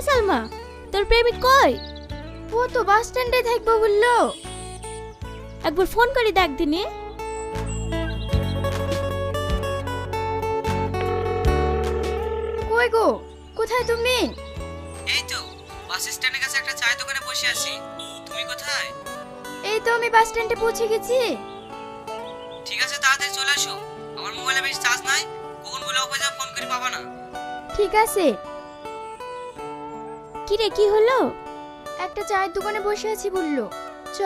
সালমা, তোর প্রেমিক কই? ও তো বাস স্ট্যান্ডে থাকবো বললো। একবার ফোন করে দেখ দিনে। কই গো, কোথায় তুমি? এই তো বাস স্ট্যান্ডের কাছে একটা চায়ের দোকানে বসে আছি। তুমি কোথায়? এই তো আমি বাস স্ট্যান্ডে পৌঁছে গেছি। ঠিক আছে, তাড়াতাড়ি চলে আসো। আমার মোবাইলে বেশি চার্জ নাই, কখন বলে অফ হয়ে যাবে ফোন করে পাবা না। ঠিক আছে। কি রে, কি হলো? একটা চায়ের দোকানে বসে আছি বললো। চ।